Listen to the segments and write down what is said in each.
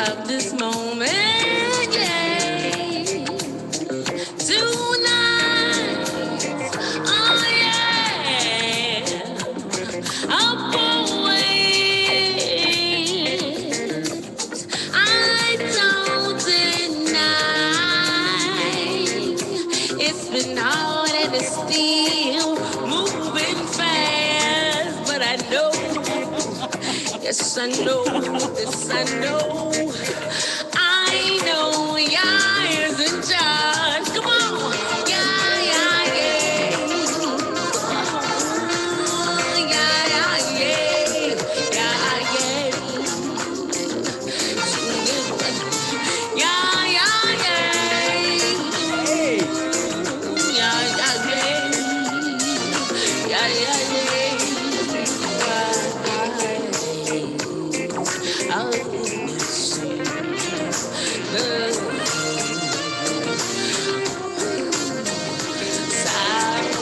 of this moment, yeah. Tonight, oh yeah. Up away. I don't deny it's been hard and it's still moving fast, but I know, yes I know, this I know, I know Yah is in charge. Come on, yeah, yeah, yeah. Yeah, yeah, yeah, yeah, yeah. Yeah, yeah, yeah. Yeah, yeah, yeah. Yeah, yeah, yeah. I'll see the side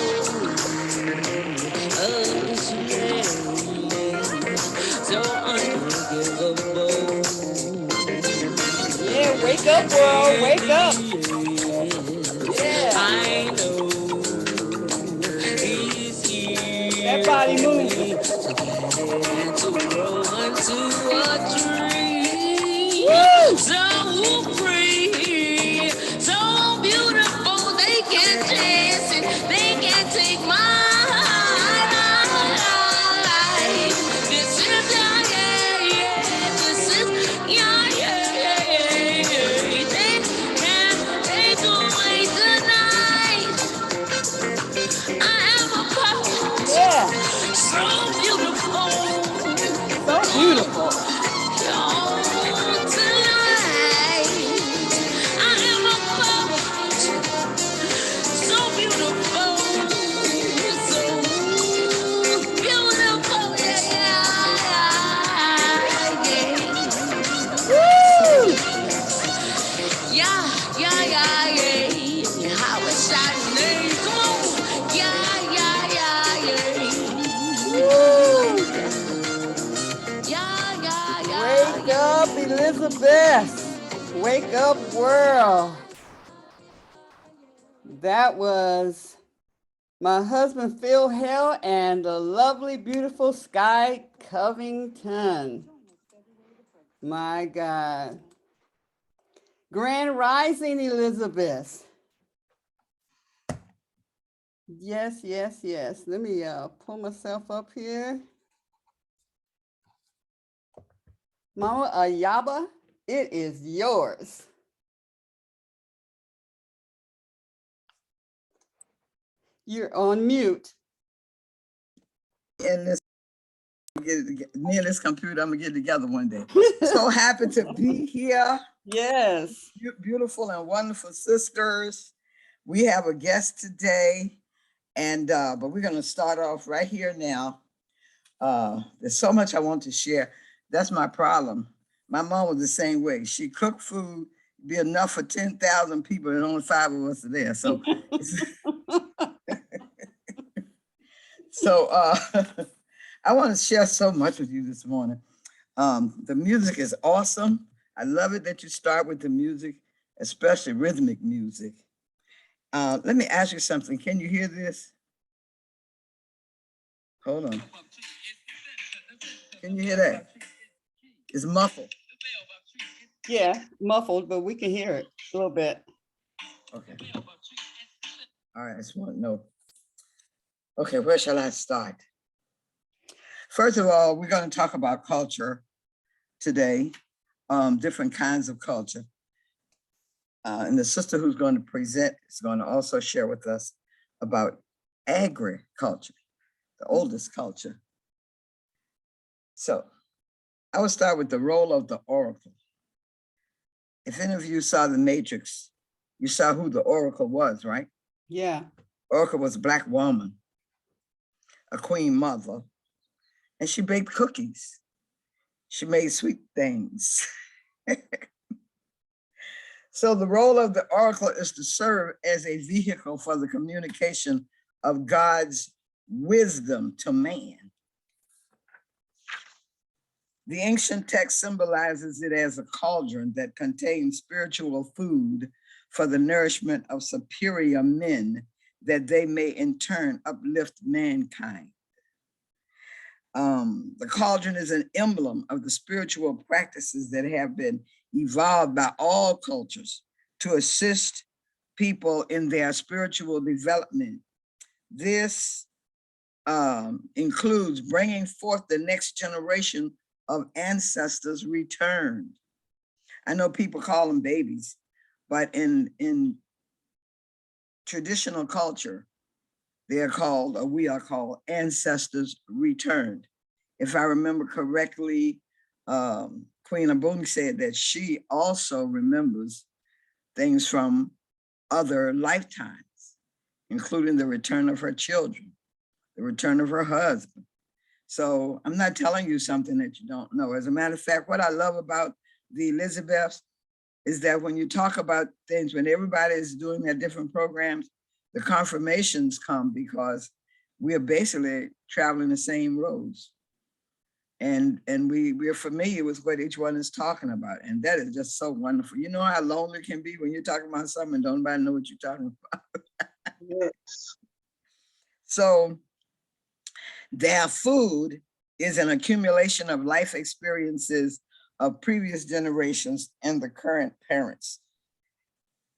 of so unforgivable. Yeah, wake up, world, wake up. Yeah. I know he's here. That body moving. To grow into a tree. Woo! So free, so beautiful, they can't chase it, they can't take my life. This is yeah, yeah, yeah. This is yeah, yeah, yeah, yeah, yeah. They can't take away tonight. I am a poet, Yeah. so beautiful. So beautiful. Oh, tonight I am a poet, so beautiful, so beautiful, yeah, yeah, Woo! yeah, yeah, yeah, yeah. How is that name? Come on, yeah, yeah, yeah, yeah, yeah, yeah, Wake up, Elizabeth. Wake up, world. That was my husband, Phil Hale, and the lovely, beautiful Sky Covington. My God. Grand Rising, Elizabeth. Yes, yes, yes. Let me pull myself up here. Mama Ayaba, it is yours. You're on mute. In this, me and this computer, I'm gonna get together one day. So happy to be here. Yes. Beautiful and wonderful sisters. We have a guest today, and but we're gonna start off right here now. There's so much I want to share. That's my problem. My mom was the same way. She cooked food, be enough for 10,000 people, and only 5 of us are there. So, so I want to share so much with you this morning. The music is awesome. I love it that you start with the music, especially rhythmic music. Let me ask you something. Can you hear this? Hold on. Can you hear that? It's muffled. Yeah, muffled, but we can hear it a little bit. Okay. All right, I just want to know. Okay, where shall I start? First of all, we're going to talk about culture today, different kinds of culture. And the sister who's going to present is going to also share with us about agriculture, the oldest culture. So I will start with the role of the oracle. If any of you saw The Matrix, you saw who the oracle was, right? Yeah. Oracle was a Black woman, a queen mother, and she baked cookies. She made sweet things. So the role of the oracle is to serve as a vehicle for the communication of God's wisdom to man. The ancient text symbolizes it as a cauldron that contains spiritual food for the nourishment of superior men, that they may in turn uplift mankind. The cauldron is an emblem of the spiritual practices that have been evolved by all cultures to assist people in their spiritual development. This includes bringing forth the next generation of ancestors returned. I know people call them babies, but in traditional culture, they are called, or we are called, ancestors returned. If I remember correctly, Queen Abum said that she also remembers things from other lifetimes, including the return of her children, the return of her husband. So I'm not telling you something that you don't know. As a matter of fact, what I love about the Elizabeths is that when you talk about things, when everybody is doing their different programs, the confirmations come because we are basically traveling the same roads. And we're familiar with what each one is talking about. And that is just so wonderful. You know how lonely it can be when you're talking about something and don't nobody know what you're talking about. Yes. So their food is an accumulation of life experiences of previous generations and the current parents.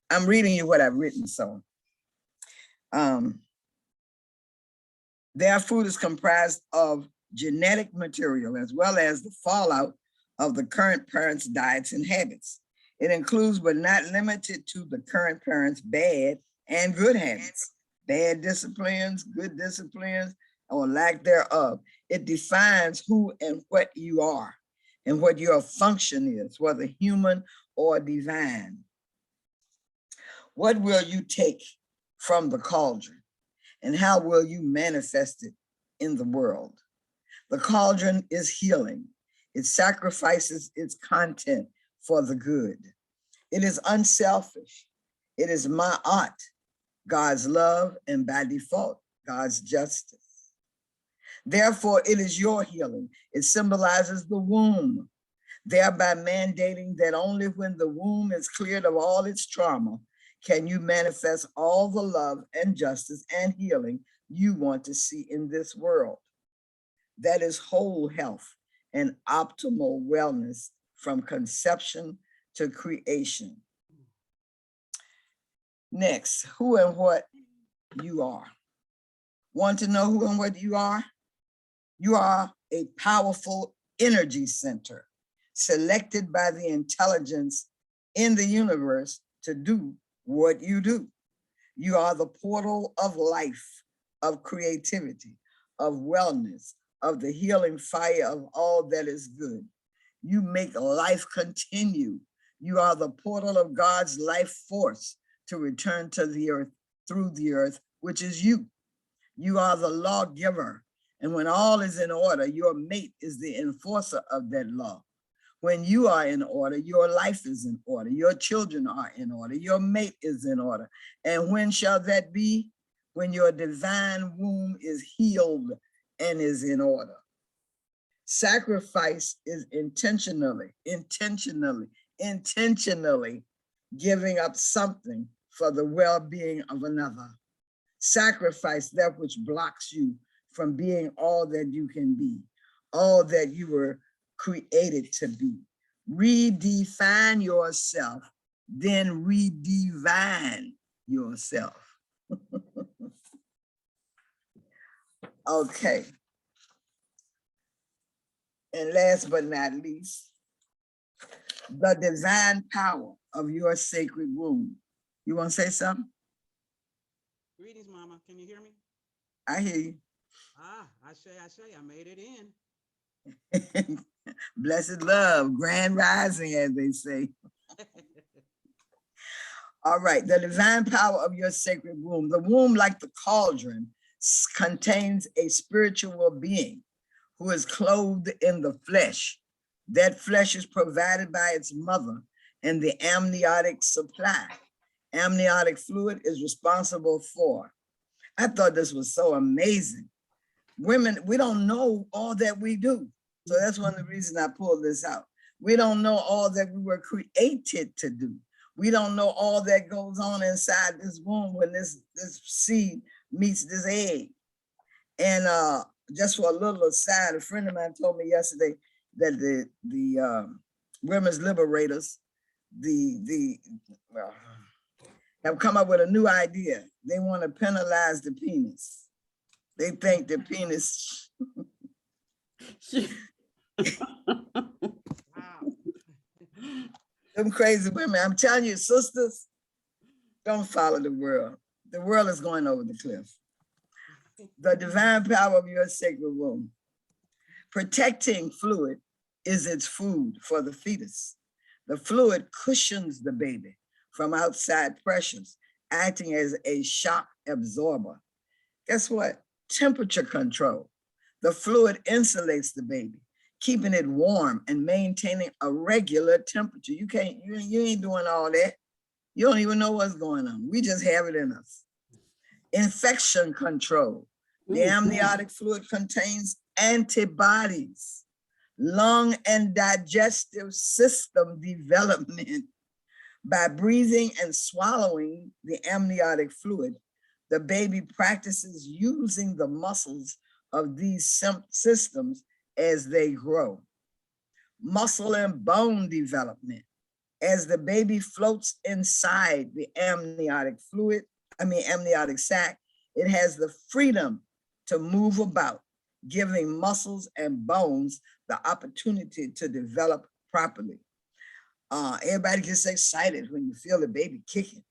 I'm reading you what I've written, so. Their food is comprised of genetic material as well as the fallout of the current parents' diets and habits. It includes, but not limited to, the current parents' bad and good habits, bad disciplines, good disciplines, or lack thereof. It defines who and what you are and what your function is, whether human or divine. What will you take from the cauldron, and how will you manifest it in the world? The cauldron is healing. It sacrifices its content for the good. It is unselfish. It is ma'at, God's love, and by default, God's justice. Therefore, it is your healing. It symbolizes the womb, thereby mandating that only when the womb is cleared of all its trauma can you manifest all the love and justice and healing you want to see in this world. That is whole health and optimal wellness from conception to creation. Next, who and what you are. Want to know who and what you are? You are a powerful energy center selected by the intelligence in the universe to do what you do. You are the portal of life, of creativity, of wellness, of the healing fire of all that is good. You make life continue. You are the portal of God's life force to return to the earth through the earth, which is you. You are the lawgiver. And when all is in order, your mate is the enforcer of that law. When you are in order, your life is in order. Your children are in order. Your mate is in order. And when shall that be? When your divine womb is healed and is in order. Sacrifice is intentionally giving up something for the well-being of another. Sacrifice that which blocks you from being all that you can be, all that you were created to be. Redefine yourself, then redivine yourself. Okay. And last but not least, the divine power of your sacred womb. You want to say something? Greetings, Mama. Can you hear me? I hear you. I say, I made it in. Blessed love, grand rising, as they say. All right, the divine power of your sacred womb. The womb, like the cauldron, contains a spiritual being who is clothed in the flesh. That flesh is provided by its mother and the amniotic supply. Amniotic fluid is responsible for. I thought this was so amazing. Women, we don't know all that we do. So that's one of the reasons I pulled this out. We don't know all that we were created to do. We don't know all that goes on inside this womb when this seed meets this egg. And just for a little aside, a friend of mine told me yesterday that the women's liberators, have come up with a new idea. They want to penalize the penis. They think the penis. Wow. Them crazy women. I'm telling you, sisters, don't follow the world. The world is going over the cliff. The divine power of your sacred womb. Protecting fluid is its food for the fetus. The fluid cushions the baby from outside pressures, acting as a shock absorber. Guess what? Temperature control. The fluid insulates the baby, keeping it warm and maintaining a regular temperature. You ain't doing all that. You don't even know what's going on. We just have it in us. Infection control. The amniotic fluid contains antibodies. Lung and digestive system development. By breathing and swallowing the amniotic fluid, the baby practices using the muscles of these systems as they grow. Muscle and bone development. As the baby floats inside the amniotic sac, it has the freedom to move about, giving muscles and bones the opportunity to develop properly. Everybody gets excited when you feel the baby kicking.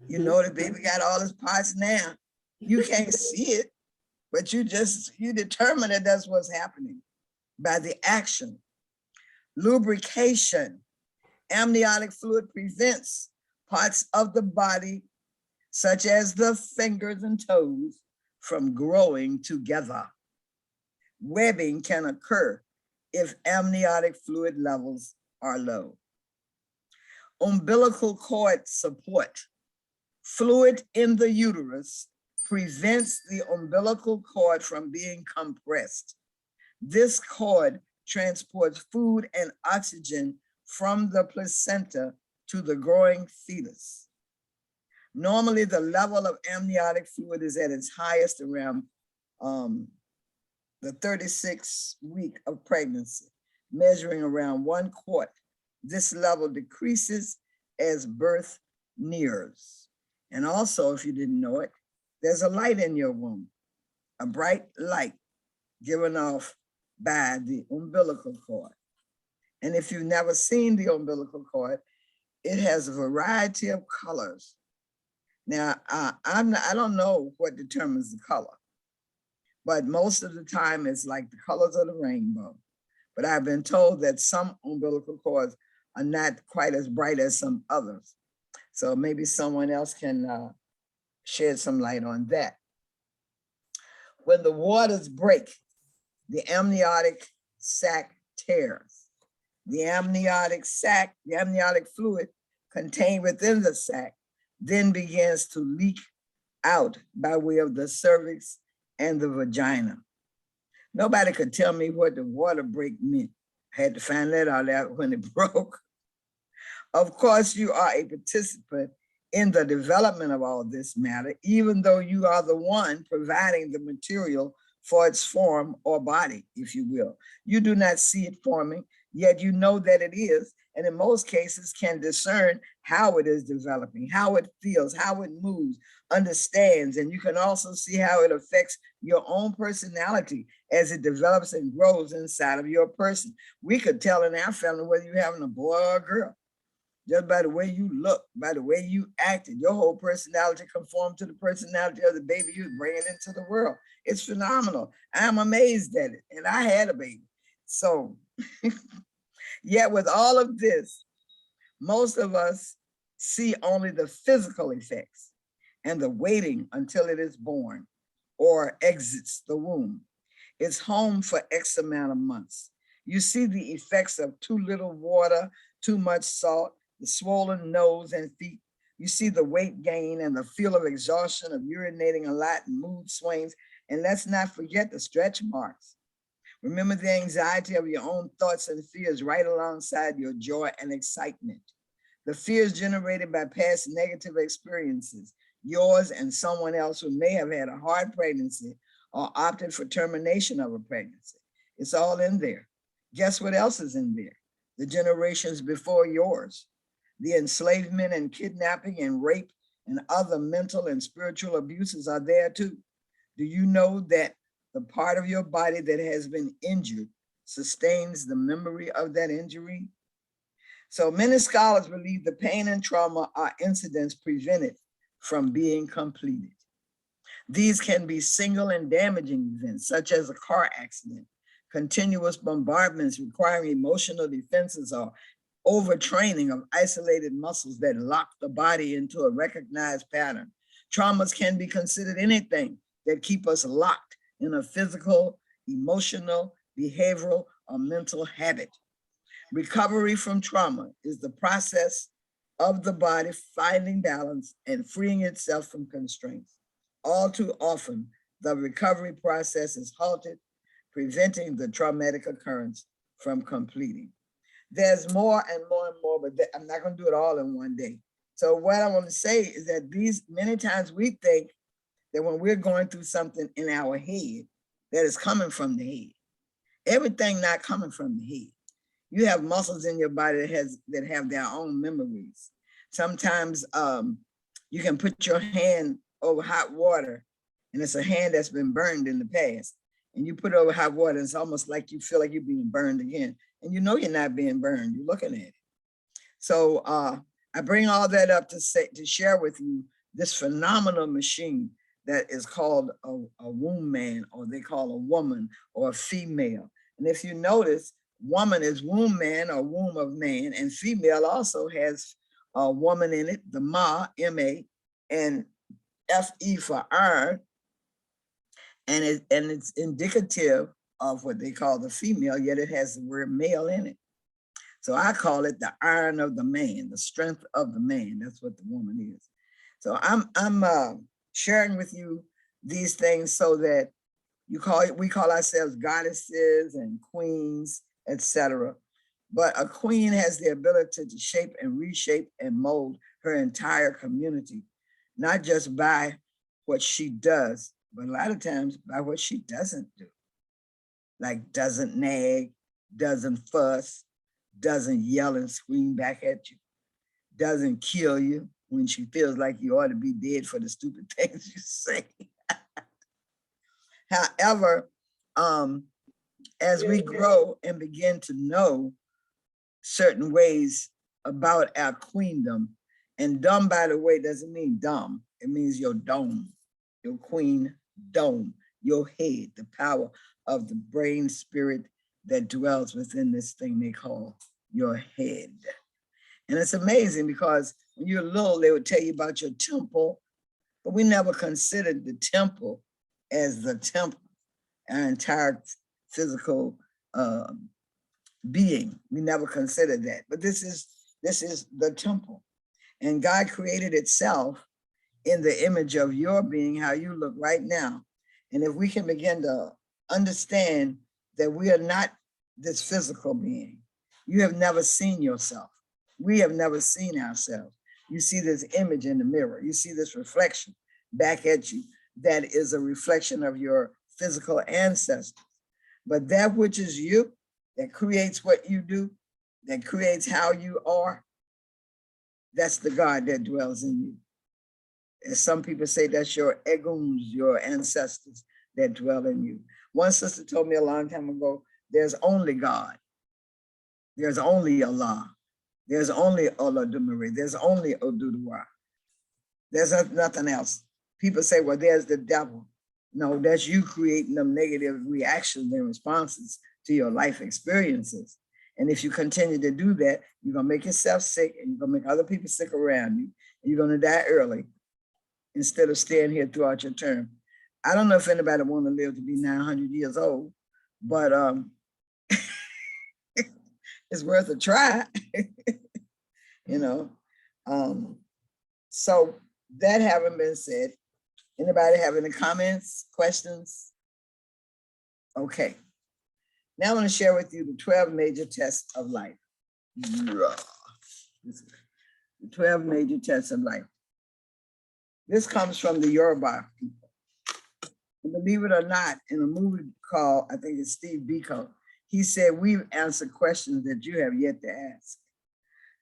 You know the baby got all his parts now. You can't see it, but you determine that that's what's happening by the action. Lubrication. Amniotic fluid prevents parts of the body, such as the fingers and toes, from growing together. Webbing can occur if amniotic fluid levels are low. Umbilical cord support. Fluid in the uterus prevents the umbilical cord from being compressed. This cord transports food and oxygen from the placenta to the growing fetus. Normally, the level of amniotic fluid is at its highest around the 36th week of pregnancy, measuring around 1 quart. This level decreases as birth nears. And also, if you didn't know it, there's a light in your womb, a bright light given off by the umbilical cord. And if you've never seen the umbilical cord, it has a variety of colors. Now, I don't know what determines the color, but most of the time it's like the colors of the rainbow. But I've been told that some umbilical cords are not quite as bright as some others. So maybe someone else can shed some light on that. When the waters break, the amniotic sac tears. The amniotic fluid contained within the sac then begins to leak out by way of the cervix and the vagina. Nobody could tell me what the water break meant. I had to find that out when it broke. Of course, you are a participant in the development of all this matter, even though you are the one providing the material for its form or body, if you will. You do not see it forming, yet you know that it is, and in most cases can discern how it is developing, how it feels, how it moves, understands, and you can also see how it affects your own personality as it develops and grows inside of your person. We could tell in our family whether you're having a boy or a girl, just by the way you look, by the way you acted. Your whole personality conforms to the personality of the baby you're bringing into the world. It's phenomenal. I'm amazed at it, and I had a baby. So, yet with all of this, most of us see only the physical effects and the waiting until it is born or exits the womb. It's home for X amount of months. You see the effects of too little water, too much salt, the swollen nose and feet. You see the weight gain and the feel of exhaustion of urinating a lot and mood swings. And let's not forget the stretch marks. Remember the anxiety of your own thoughts and fears right alongside your joy and excitement. The fears generated by past negative experiences, yours and someone else who may have had a hard pregnancy or opted for termination of a pregnancy. It's all in there. Guess what else is in there? The generations before yours. The enslavement and kidnapping and rape and other mental and spiritual abuses are there too. Do you know that the part of your body that has been injured sustains the memory of that injury? So many scholars believe the pain and trauma are incidents prevented from being completed. These can be single and damaging events, such as a car accident, continuous bombardments requiring emotional defenses, or overtraining of isolated muscles that lock the body into a recognized pattern. Traumas can be considered anything that keep us locked in a physical, emotional, behavioral, or mental habit. Recovery from trauma is the process of the body finding balance and freeing itself from constraints. All too often, the recovery process is halted, preventing the traumatic occurrence from completing. There's more and more and more, but I'm not going to do it all in one day. So what I want to say is that many times we think that when we're going through something in our head, that is coming from the head. Everything not coming from the head. You have muscles in your body that have their own memories. Sometimes you can put your hand over hot water, and it's a hand that's been burned in the past. And you put it over hot water, it's almost like you feel like you're being burned again. And you know you're not being burned, you're looking at it. So I bring all that up to share with you this phenomenal machine that is called a womb man, or they call a woman or a female. And if you notice, woman is womb man or womb of man, and female also has a woman in it, the ma, M-A, and F-E for iron, and it's indicative of what they call the female, yet it has the word male in it. So I call it the iron of the man, the strength of the man. That's what the woman is. So I'm sharing with you these things so that we call ourselves goddesses and queens, etc. But a queen has the ability to shape and reshape and mold her entire community, not just by what she does, but a lot of times by what she doesn't do. Like doesn't nag, doesn't fuss, doesn't yell and scream back at you, doesn't kill you when she feels like you ought to be dead for the stupid things you say. However, as we grow and begin to know certain ways about our queendom, and dumb, by the way, doesn't mean dumb. It means your dome, your queen dome, your head, the power of the brain spirit that dwells within this thing they call your head. And it's amazing because when you're little, they would tell you about your temple, but we never considered the temple as the temple, our entire physical being. We never considered that, but this is the temple. And God created itself in the image of your being, how you look right now. And if we can begin to understand that we are not this physical being, you have never seen yourself. We have never seen ourselves. You see this image in the mirror. You see this reflection back at you. That is a reflection of your physical ancestors. But that which is you, that creates what you do, that creates how you are, that's the God that dwells in you. As some people say, that's your eguns, your ancestors that dwell in you. One sister told me a long time ago, there's only God. There's only Allah. There's only Olodumare. There's only Oduduwa. There's nothing else. People say, well, there's the devil. No, that's you creating them negative reactions and responses to your life experiences. And if you continue to do that, you're going to make yourself sick, and you're going to make other people sick around you. And you're going to die early instead of staying here throughout your term. I don't know if anybody want to live to be 900 years old, but it's worth a try, you know. So that having been said, anybody have any comments, questions? Okay. Now I want to share with you the 12 major tests of life. The 12 major tests of life. This comes from the Yoruba people. And believe it or not, in a movie called, I think it's Steve Biko, he said, we've answered questions that you have yet to ask.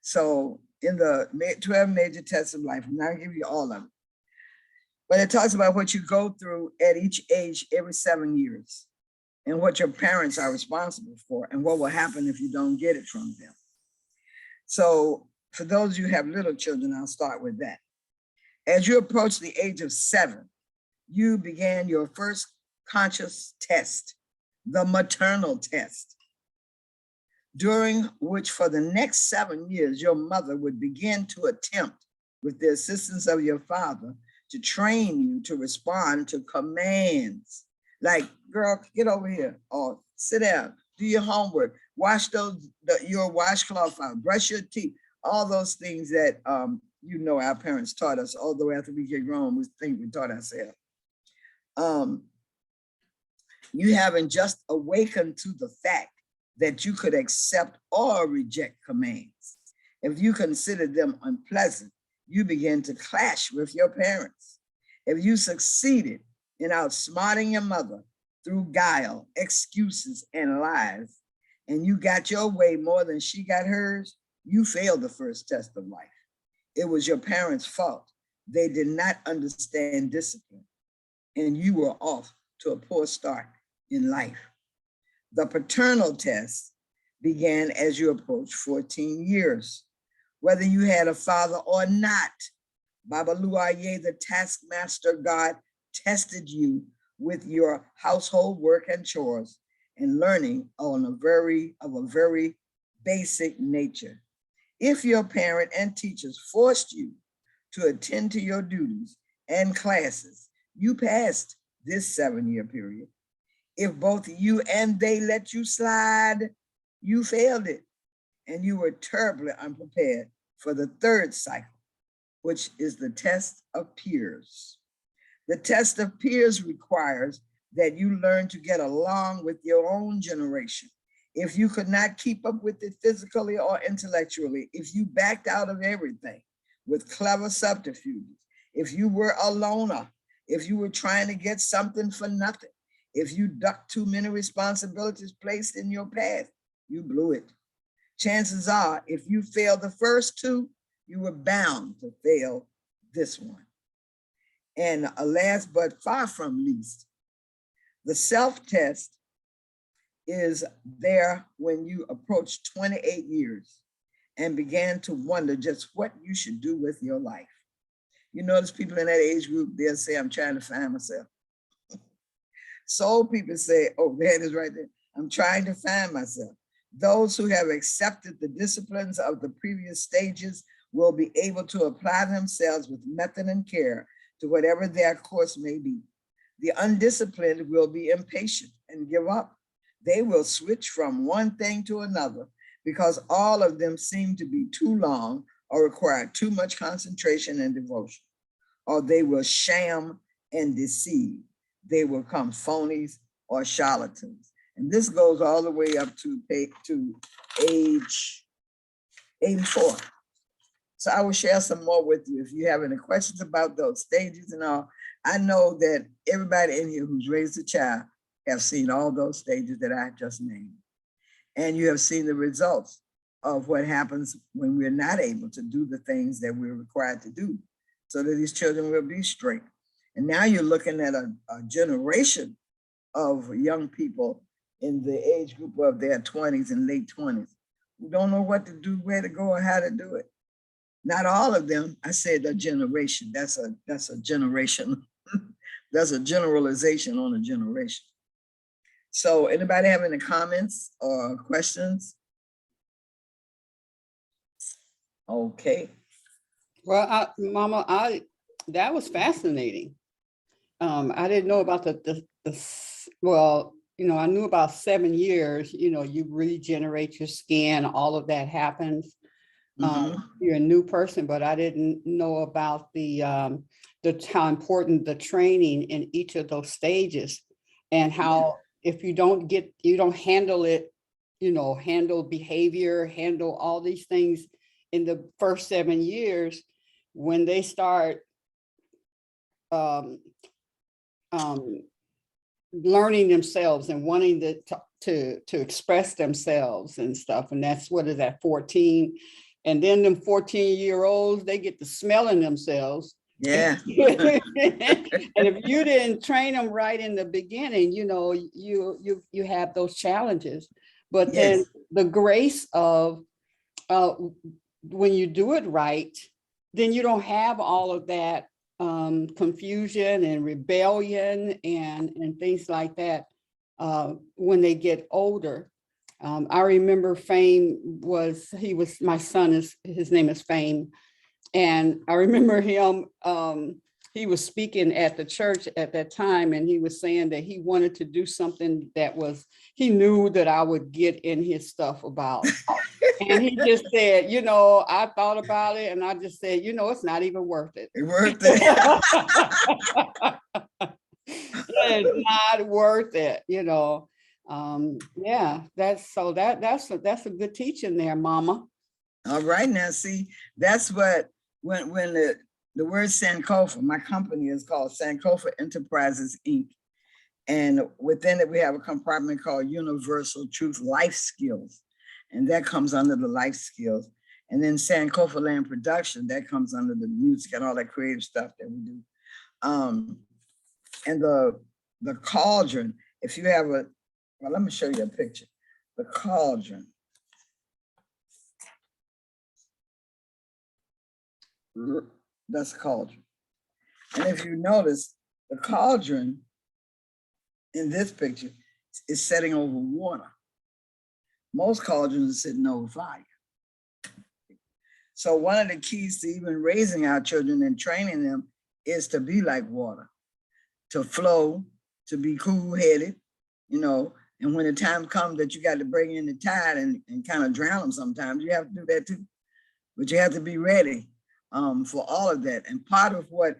So in the 12 major tests of life, I'm not gonna give you all of it, but it talks about what you go through at each age every 7 years and what your parents are responsible for and what will happen if you don't get it from them. So for those of you who have little children, I'll start with that. As you approach the age of 7, you began your first conscious test, the maternal test, during which for the next 7 years, your mother would begin to attempt, with the assistance of your father, to train you to respond to commands. Like, girl, get over here, or sit down, do your homework, wash your washcloth out, brush your teeth, all those things that you know our parents taught us, although after we get grown, we think we taught ourselves. You haven't just awakened to the fact that you could accept or reject commands. If you consider them unpleasant, you begin to clash with your parents. If you succeeded in outsmarting your mother through guile, excuses, and lies, and you got your way more than she got hers, you failed the first test of life. It was your parents' fault. They did not understand discipline, and you were off to a poor start in life. The paternal test began as you approached 14 years. Whether you had a father or not, Baba Luaye, the taskmaster God, tested you with your household work and chores and learning of a very basic nature. If your parent and teachers forced you to attend to your duties and classes, you passed this 7-year period. If both you and they let you slide, you failed it, and you were terribly unprepared for the third cycle, which is the test of peers. The test of peers requires that you learn to get along with your own generation. If you could not keep up with it physically or intellectually, if you backed out of everything with clever subterfuges, if you were a loner, if you were trying to get something for nothing, if you ducked too many responsibilities placed in your path, you blew it. Chances are, if you failed the first two, you were bound to fail this one. And last but far from least, the self-test is there when you approach 28 years and began to wonder just what you should do with your life. You notice people in that age group, they'll say, I'm trying to find myself. Soul people say, oh, there it is right there. I'm trying to find myself. Those who have accepted the disciplines of the previous stages will be able to apply themselves with method and care to whatever their course may be. The undisciplined will be impatient and give up. They will switch from one thing to another because all of them seem to be too long or require too much concentration and devotion, or they will sham and deceive. They will come phonies or charlatans. And this goes all the way up to age 84. So I will share some more with you if you have any questions about those stages and all. I know that everybody in here who's raised a child have seen all those stages that I just named. And you have seen the results of what happens when we're not able to do the things that we're required to do so that these children will be straight. And now you're looking at a generation of young people in the age group of their 20s and late 20s who don't know what to do, where to go, or how to do it. Not all of them. I said a generation. That's a generation. That's a generalization on a generation. So anybody have any comments or questions? Okay. Well, Mama, that was fascinating. I didn't know about well, I knew about 7 years, you regenerate your skin, all of that happens. You're a new person, but I didn't know about how important the training in each of those stages and how if you don't handle it, handle behavior, handle all these things in the first 7 years, when they start learning themselves and wanting to express themselves and stuff. And that's, what is that, 14? And then them 14-year-olds, they get to smelling themselves. Yeah. And if you didn't train them right in the beginning, you have those challenges. But then the grace of when you do it right, then you don't have all of that confusion and rebellion and things like that when they get older. I remember Fame my son his name is Fame. And I remember him, he was speaking at the church at that time, and he was saying that he wanted to do something that he knew that I would get in his stuff about. And he just said, I thought about it, and I just said, it's not even worth it. Worth it. It's not worth it, yeah, that's a good teaching there, Mama. All right, now see, that's what when the word Sankofa, my company is called Sankofa Enterprises Inc. And within it, we have a compartment called Universal Truth Life Skills. And that comes under the life skills. And then Sankofa Land Production, that comes under the music and all that creative stuff that we do. And the cauldron, if you have well, let me show you a picture. The cauldron. That's a cauldron. And if you notice, the cauldron in this picture is setting over water. Most cauldrons are sitting over fire. So one of the keys to even raising our children and training them is to be like water, to flow, to be cool-headed, and when the time comes that you got to bring in the tide and kind of drown them sometimes, you have to do that too. But you have to be ready for all of that. And part of what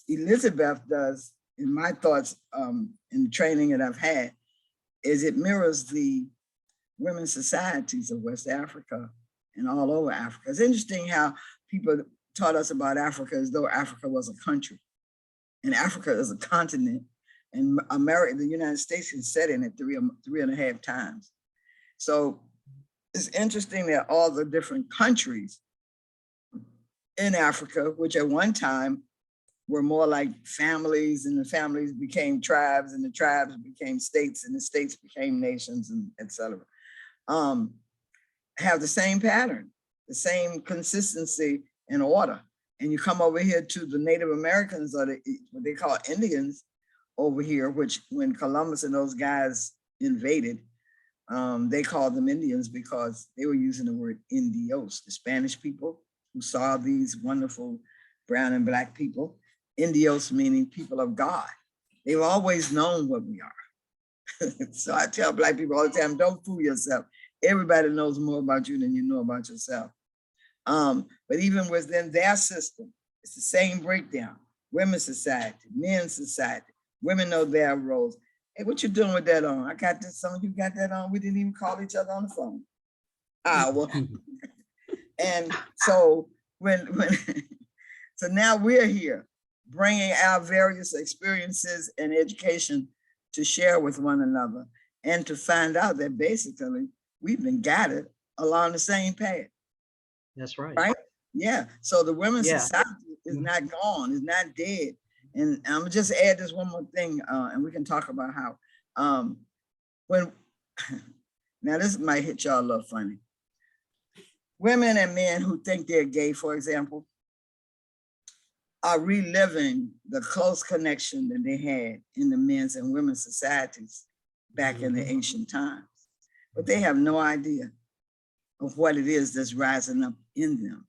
Elizabeth does, in my thoughts, in the training that I've had, is it mirrors the women's societies of West Africa and all over Africa. It's interesting how people taught us about Africa as though Africa was a country, and Africa is a continent, and America, the United States, is set in it 3.5 times. So it's interesting that all the different countries in Africa, which at one time were more like families, and the families became tribes, and the tribes became states, and the states became nations, and et cetera, have the same pattern, the same consistency and order. And you come over here to the Native Americans, or what they call Indians over here, which when Columbus and those guys invaded, they called them Indians because they were using the word Indios, the Spanish people who saw these wonderful brown and black people. Indios meaning people of God. They've always known what we are. So I tell Black people all the time, don't fool yourself. Everybody knows more about you than you know about yourself. But even within their system, it's the same breakdown. Women's society, men's society, women know their roles. Hey, what you doing with that on? I got this, some of you got that on. We didn't even call each other on the phone. Well. And so so now we're here bringing our various experiences and education to share with one another and to find out that basically we've been guided along the same path. That's right. Right? Yeah. So the women's society is not gone, it's not dead. And I'm gonna just add this one more thing, and we can talk about how now this might hit y'all a little funny. Women and men who think they're gay, for example, are reliving the close connection that they had in the men's and women's societies back in the ancient times. But they have no idea of what it is that's rising up in them.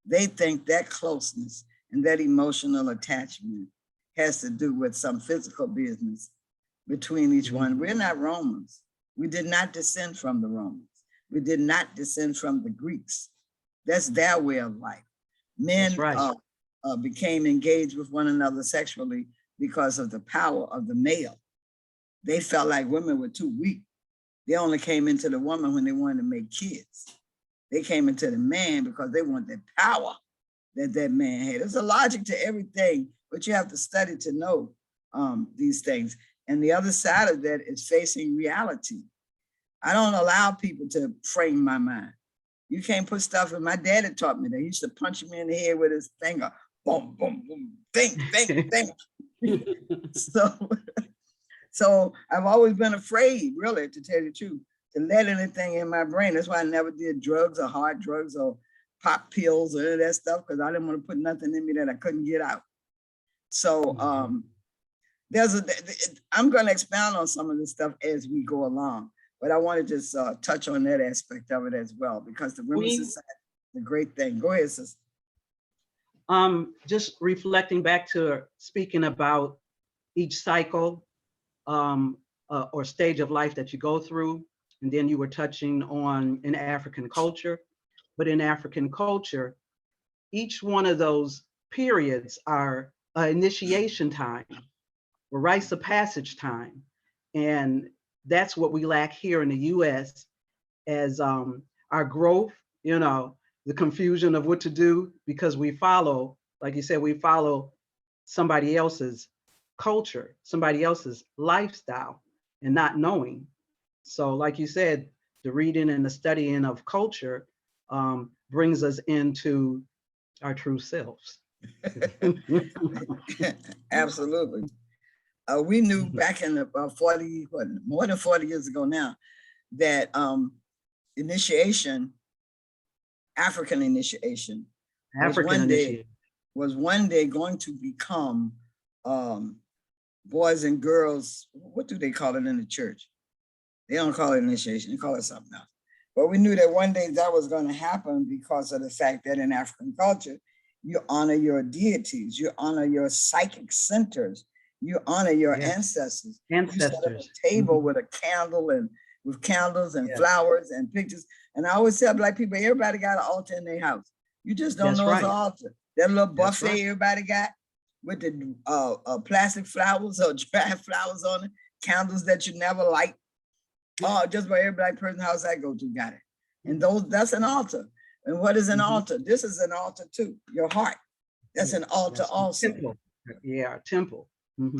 They think that closeness and that emotional attachment has to do with some physical business between each one. We're not Romans. We did not descend from the Romans. We did not descend from the Greeks. That's their way of life. Men became engaged with one another sexually because of the power of the male. they felt like women were too weak. They only came into the woman when they wanted to make kids. They came into the man because they want that power that man had. There's a logic to everything, but you have to study to know these things. And the other side of that is facing reality. I don't allow people to frame my mind. You can't put stuff in. My daddy taught me that. He used to punch me in the head with his finger. Boom, boom, boom. Think. So I've always been afraid, really, to tell you the truth, to let anything in my brain. That's why I never did drugs or hard drugs or pop pills or any of that stuff, because I didn't want to put nothing in me that I couldn't get out. So I'm going to expound on some of this stuff as we go along, but I want to just touch on that aspect of it as well, because the Women's Society is a great thing. Go ahead, sister. Just reflecting back to speaking about each cycle or stage of life that you go through. And then you were touching on in African culture, but in African culture, each one of those periods are initiation time, or rites of passage time. And that's what we lack here in the US as our growth, you know, the confusion of what to do, because we follow, like you said, we follow somebody else's culture, somebody else's lifestyle, and not knowing. So like you said, the reading and the studying of culture brings us into our true selves. Absolutely. We knew back in about 40, more than 40 years ago now, that African initiation was one day going to become boys and girls. What do they call it in the church? They don't call it initiation, they call it something else. But we knew that one day that was going to happen because of the fact that in African culture, you honor your deities, you honor your psychic centers, you honor your ancestors. You set up a table with a candle and with candles and flowers and pictures. And I always tell Black people, everybody got an altar in their house. You just don't know it's an altar. That little buffet everybody got with the plastic flowers or dry flowers on it, candles that you never light. Oh, just about every Black person house I go to got it. And that's an altar. And what is an altar? This is an altar too, your heart. That's an altar also. Temple. Yeah, temple.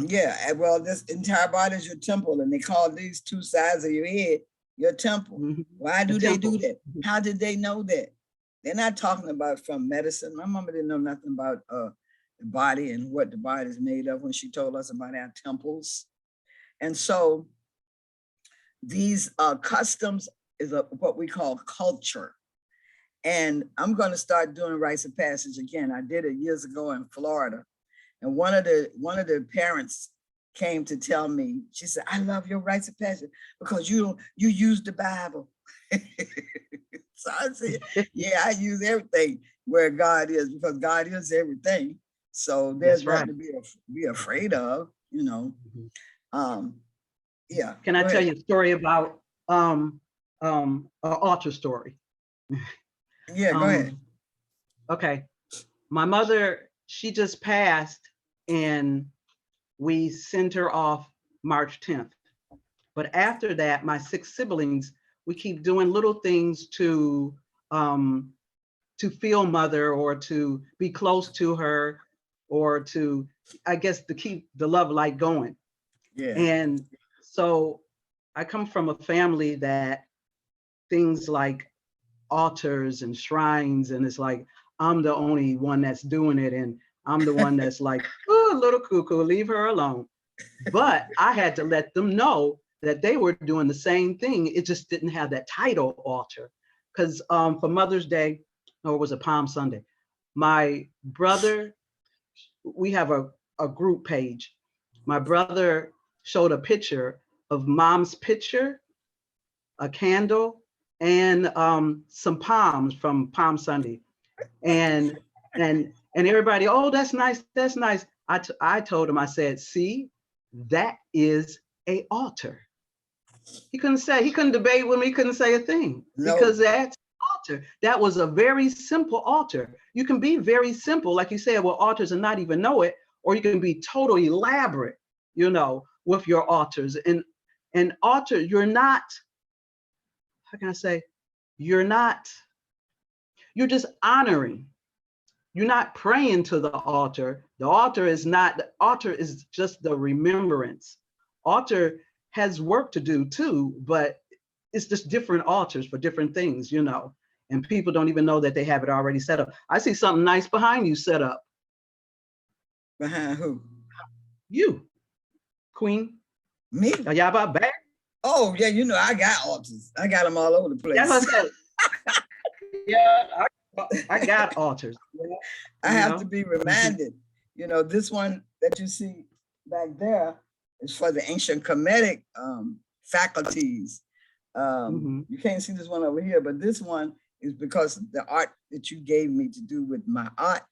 Yeah, well, this entire body is your temple, and they call these two sides of your head your temple. Why do they do that? How did they know that? They're not talking about from medicine. My mama didn't know nothing about the body and what the body is made of when she told us about our temples. And so these customs is what we call culture. And I'm going to start doing rites of passage again. I did it years ago in Florida. And one of the parents came to tell me, she said, I love your rites of passage because you use the Bible. So I said, yeah, I use everything where God is, because God is everything. So there's nothing to be afraid of, you know. Yeah. Can I tell you a story about an altar story? Yeah, go ahead. Okay. My mother, she just passed and we sent her off March 10th. But after that, my 6 siblings, we keep doing little things to feel mother, or to be close to her, or to, I guess, to keep the love light going. Yeah. And so I come from a family that things like altars and shrines, and it's like, I'm the only one that's doing it. And I'm the one that's like, oh, little cuckoo, leave her alone. But I had to let them know that they were doing the same thing. It just didn't have that title, altar. Because for Mother's Day, or was it Palm Sunday? My brother, we have a group page. My brother showed a picture of Mom's picture, a candle, and some palms from Palm Sunday. And everybody, oh, that's nice, that's nice. I told him, I said, see, that is a altar. He couldn't debate with me, he couldn't say a thing, because that's altar. That was a very simple altar. You can be very simple, like you said, with altars and not even know it, or you can be totally elaborate, you know, with your altars. And An altar, you're not, how can I say, you're just honoring. You're not praying to the altar. The altar is just the remembrance. Altar has work to do too, but it's just different altars for different things, you know, and people don't even know that they have it already set up. I see something nice behind you set up. Behind who? You, Queen. Me? Ayaba back. Oh, yeah, you know, I got altars. I got them all over the place. That's what I said. Yeah, I got altars. I have to be reminded, you know, this one that you see back there is for the ancient Kemetic faculties. You can't see this one over here, but this one is because the art that you gave me to do with my art,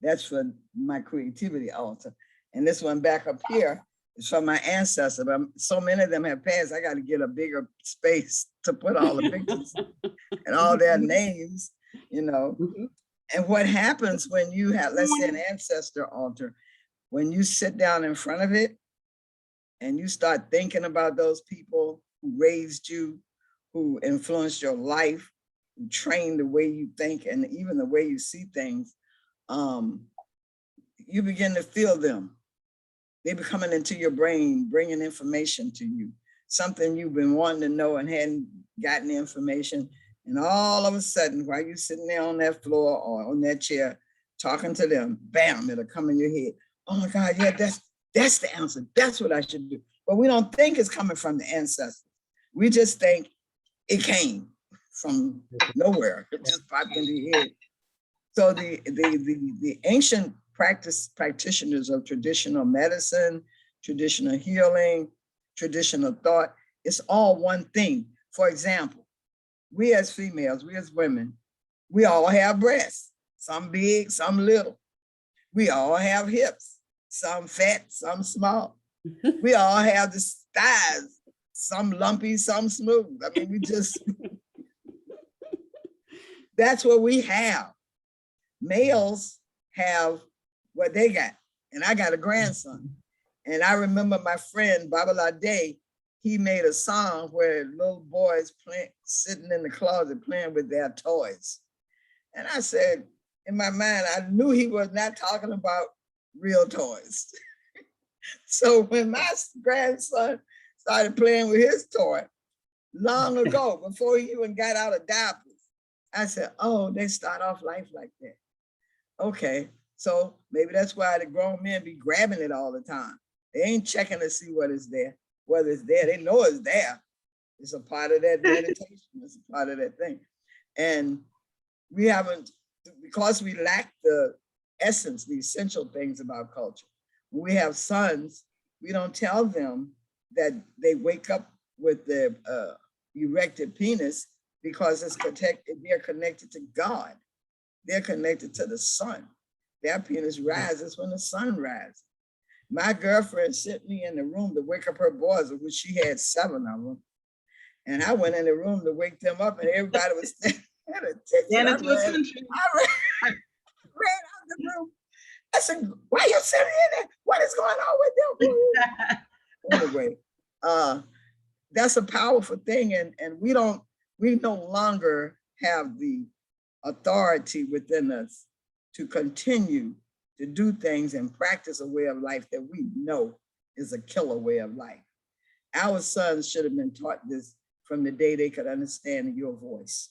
that's for my creativity altar. And this one back up here is from my ancestor, but so many of them have passed, I got to get a bigger space to put all the pictures and all their names, you know. And what happens when you have, let's say, an ancestor altar, when you sit down in front of it and you start thinking about those people who raised you, who influenced your life, who trained the way you think and even the way you see things, you begin to feel them. They be coming into your brain, bringing information to you, something you've been wanting to know and hadn't gotten the information. And all of a sudden, while you're sitting there on that floor or on that chair, talking to them, bam, it'll come in your head. Oh my God, yeah, that's the answer. That's what I should do. But we don't think it's coming from the ancestors. We just think it came from nowhere. It just popped into your head. So the ancient practitioners of traditional medicine, traditional healing, traditional thought, it's all one thing. For example, we as females, we as women, we all have breasts, some big, some little. We all have hips, some fat, some small. We all have the thighs, some lumpy, some smooth. I mean, we just, that's what we have. Males have what they got. And I got a grandson. And I remember my friend, Babala Day, he made a song where little boys sitting in the closet playing with their toys. And I said, in my mind, I knew he was not talking about real toys. So when my grandson started playing with his toy, long ago, before he even got out of diapers, I said, oh, they start off life like that. Okay, so maybe that's why the grown men be grabbing it all the time. They ain't checking to see what is there. Whether it's there, they know it's there. It's a part of that meditation. It's a part of that thing. And we haven't, because we lack the essence, the essential things about culture. When we have sons, we don't tell them that they wake up with the erected penis because it's protected, they're connected to God. They're connected to the sun. Their penis rises when the sun rises. My girlfriend sent me in the room to wake up her boys, of which she had 7 of them. And I went in the room to wake them up, and everybody was standing at attention. I ran out the room. I said, why are you sitting in there? What is going on with them? Anyway, that's a powerful thing. And we no longer have the authority within us to continue to do things and practice a way of life that we know is a killer way of life. Our sons should have been taught this from the day they could understand your voice.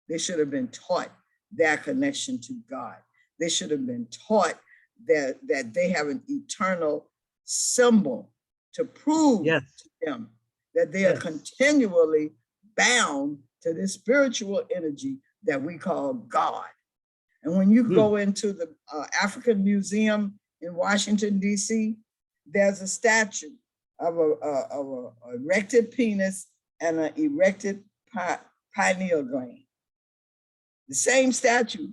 They should have been taught their connection to God. They should have been taught that they have an eternal symbol to prove to them that they are continually bound to this spiritual energy that we call God. And when you go into the African Museum in Washington, D.C., there's a statue of a erected penis and an erected pineal gland. The same statue,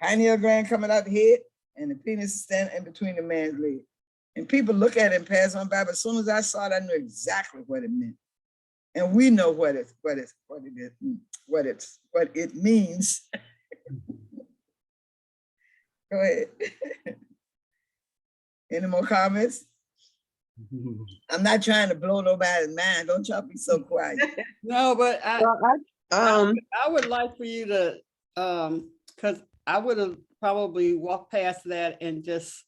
pineal gland coming out the head and the penis standing in between the man's leg. And people look at it and pass on by, but as soon as I saw it, I knew exactly what it meant. And we know what it means. Go ahead. Any more comments? I'm not trying to blow nobody's mind. Don't y'all be so quiet. No, but Well, I would like for you to, because I would have probably walked past that and just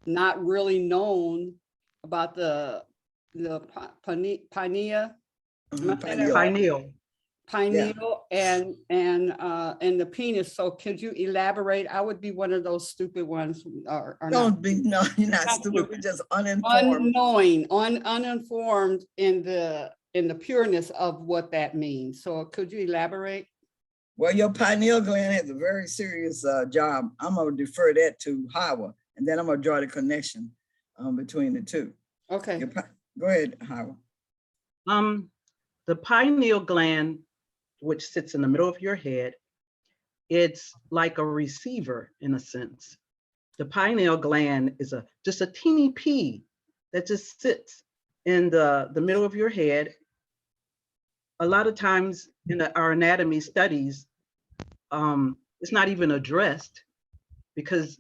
not really known about the pineal, Pineal. pineal. pineal and the penis. So could you elaborate? I would be one of those stupid ones, or not. Don't be, no, you're not Not stupid. stupid. We're just uninformed. Unknowing, uninformed in the pureness of what that means. So could you elaborate? Well, your pineal gland has a very serious job. I'm gonna defer that to Hawa, and then I'm gonna draw the connection between the two. Okay. Go ahead, Hawa. The pineal gland, which sits in the middle of your head, it's like a receiver in a sense. The pineal gland is just a teeny pea that just sits in the middle of your head. A lot of times in our anatomy studies, it's not even addressed because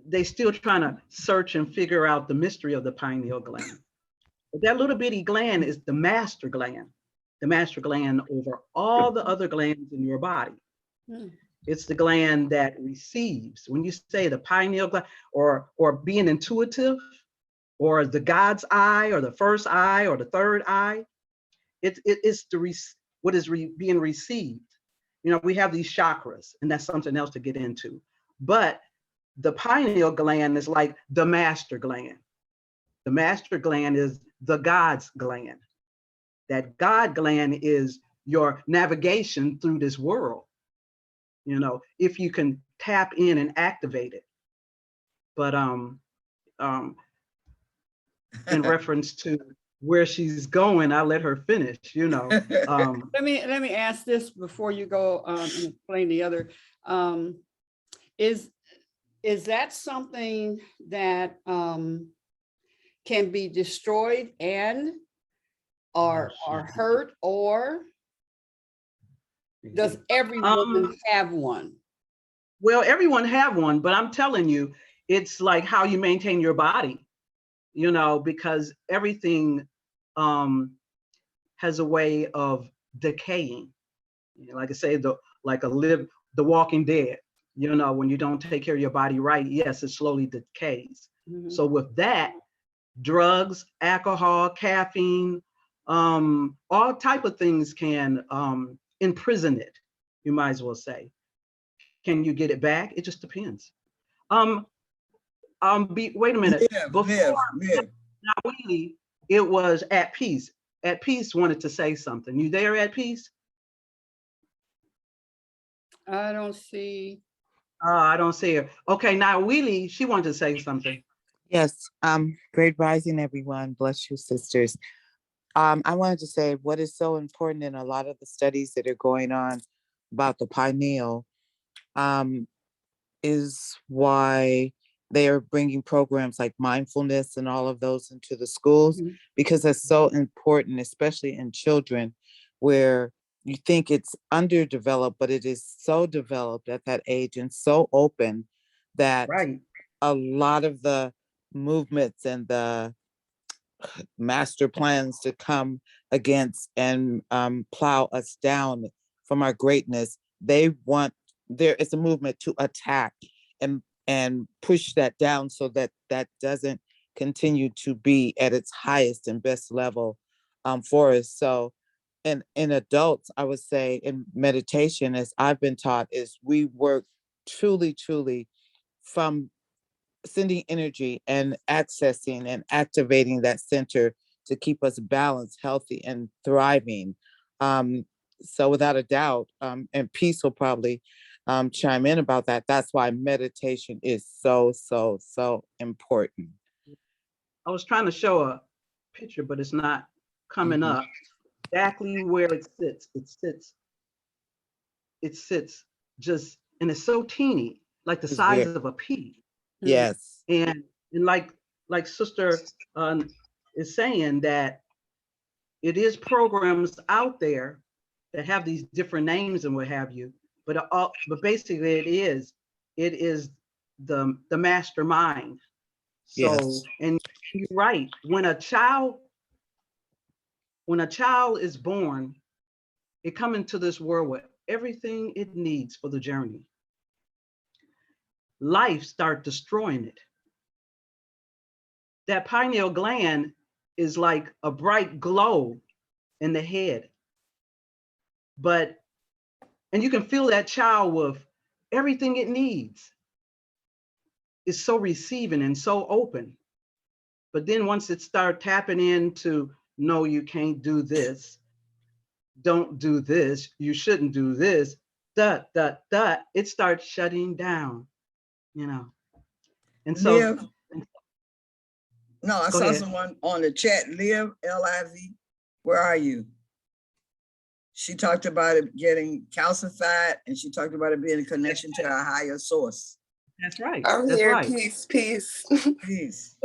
they still trying to search and figure out the mystery of the pineal gland. But that little bitty gland is the master gland over all the other glands in your body. It's the gland that receives. When you say the pineal gland, or being intuitive, or the God's eye, or the first eye, or the third eye, it's what is being received. You know, we have these chakras, and that's something else to get into. But the pineal gland is like the master gland. The master gland is the God's gland. That God gland is your navigation through this world. You know, if you can tap in and activate it. But in reference to where she's going, I'll let her finish, you know. Let me ask this before you go and explain the other. Is that something that can be destroyed and or hurt, or does everyone have one? Well, everyone have one, but I'm telling you, it's like how you maintain your body, you know, because everything has a way of decaying. You know, like I say, the Walking Dead, you know, when you don't take care of your body right, yes, it slowly decays. So with that, drugs, alcohol, caffeine, all type of things can imprison it, you might as well say. Can you get it back? It just depends. Wait a minute. Before Nawili, it was At Peace. At Peace wanted to say something. You there, At Peace? I don't see. I don't see her. Okay, Nawili, she wanted to say something. Yes, great rising, everyone. Bless you, sisters. I wanted to say what is so important in a lot of the studies that are going on about the pineal is why they are bringing programs like mindfulness and all of those into the schools, because that's so important, especially in children where you think it's underdeveloped, but it is so developed at that age and so open that a lot of the movements and the master plans to come against and plow us down from our greatness, there is a movement to attack and push that down so that that doesn't continue to be at its highest and best level for us. So in adults, I would say in meditation, as I've been taught, is we work truly from sending energy and accessing and activating that center to keep us balanced, healthy, and thriving. So without a doubt, and Peace will probably chime in about that. That's why meditation is so important. I was trying to show a picture, but it's not coming up. Exactly where it sits. It sits just, and it's so teeny, like the size of a pea. Yes. And like Sister is saying, that it is programs out there that have these different names and what have you, but basically it is the mastermind So, Yes. and you're right. When a child is born, it comes into this world with everything it needs for the journey. Life start destroying it. That pineal gland is like a bright glow in the head. And you can feel that child with everything it needs. It's so receiving and so open. But then once it starts tapping into, no, you can't do this, don't do this, you shouldn't do this, it starts shutting down, you know. And so, Live. No, I go saw ahead. someone on the chat, Liv, L-I-V. Where are you? She talked about it getting calcified, and she talked about it being a connection to a higher source. That's right. I'm That's here. right. Peace, peace. Peace.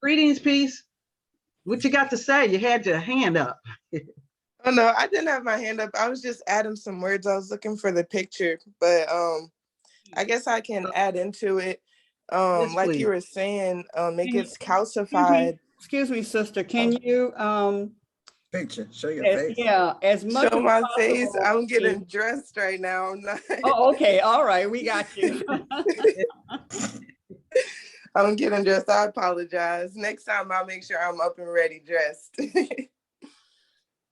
Greetings, peace. What you got to say? You had your hand up. Oh no, I didn't have my hand up. I was just adding some words. I was looking for the picture, but I guess I can add into it. Yes, Like please. you were saying, it gets Excuse calcified. me, sister, can you, Picture, show your face. yeah, as much Show as my face. possible. I'm getting dressed right now. I'm not. Oh, okay, all right, we got you. I'm getting dressed. I apologize. Next time I'll make sure I'm up and ready dressed.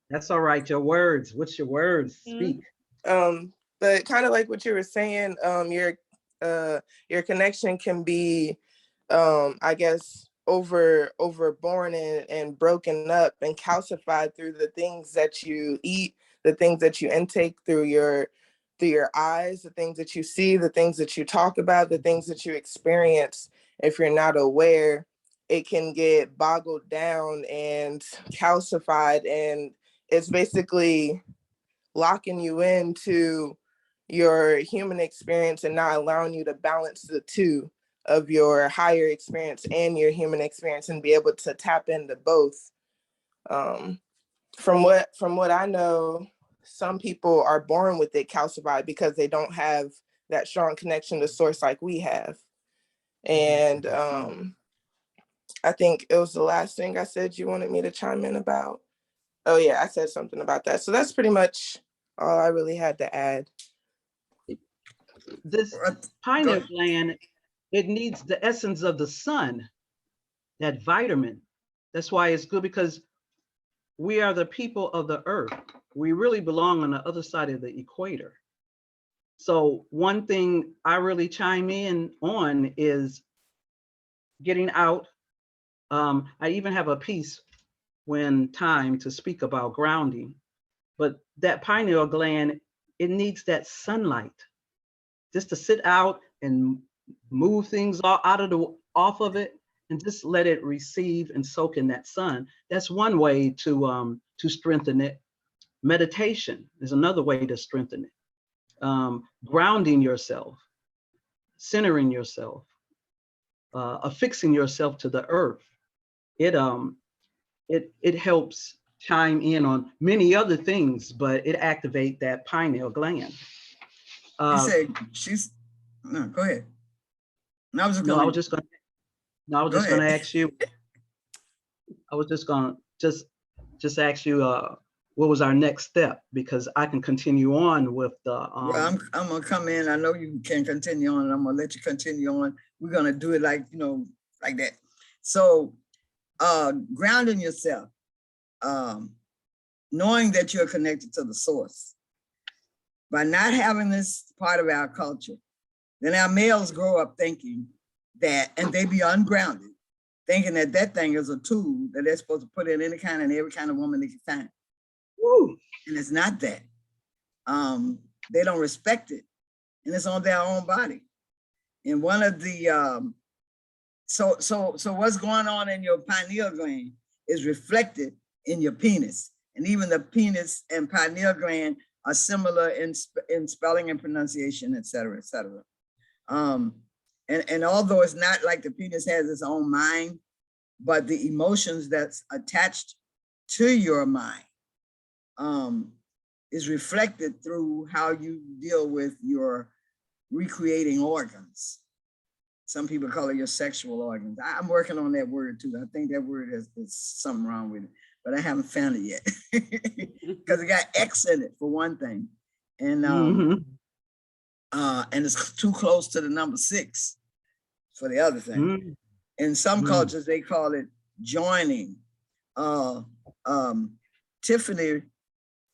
That's all right. Your words. What's your words? Speak. But kind of like what you were saying, your connection can be, I guess, overborn and broken up and calcified through the things that you eat, the things that you intake through your eyes, the things that you see, the things that you talk about, the things that you experience. If you're not aware, it can get boggled down and calcified, and it's basically locking you into your human experience and not allowing you to balance the two of your higher experience and your human experience and be able to tap into both. From what I know, some people are born with it calcified because they don't have that strong connection to source like we have. And I think it was the last thing I said you wanted me to chime in about. Oh yeah, I said something about that. So that's pretty much all I really had to add. This pineal gland, it needs the essence of the sun, that vitamin. That's why it's good, because we are the people of the earth. We really belong on the other side of the equator. So one thing I really chime in on is getting out. I even have a piece when time to speak about grounding, but that pineal gland, it needs that sunlight just to sit out and move things off of it and just let it receive and soak in that sun. That's one way to strengthen it. Meditation is another way to strengthen it. Grounding yourself, centering yourself, affixing yourself to the earth. It helps chime in on many other things, but it activates that pineal gland. You said she's, no, go ahead. No, I was just going to ask you. I was just going to just ask you what was our next step, because I can continue on with the. Well, I'm gonna come in. I know you can continue on, and I'm gonna let you continue on. We're gonna do it like, like that. So, grounding yourself, knowing that you're connected to the source. By not having this part of our culture, then our males grow up thinking that, and they be ungrounded, thinking that that thing is a tool that they're supposed to put in any kind and every kind of woman they can find. Woo. And it's not that. They don't respect it, and it's on their own body. And one of the so what's going on in your pineal gland is reflected in your penis, and even the penis and pineal gland are similar in spelling and pronunciation, et cetera, et cetera. And although it's not like the penis has its own mind, but the emotions that's attached to your mind is reflected through how you deal with your recreating organs. Some people call it your sexual organs. I'm working on that word too. I think that word is something wrong with it, but I haven't found it yet because it got X in it for one thing, and it's too close to the number 6 for the other thing. In some cultures, they call it joining. Tiffany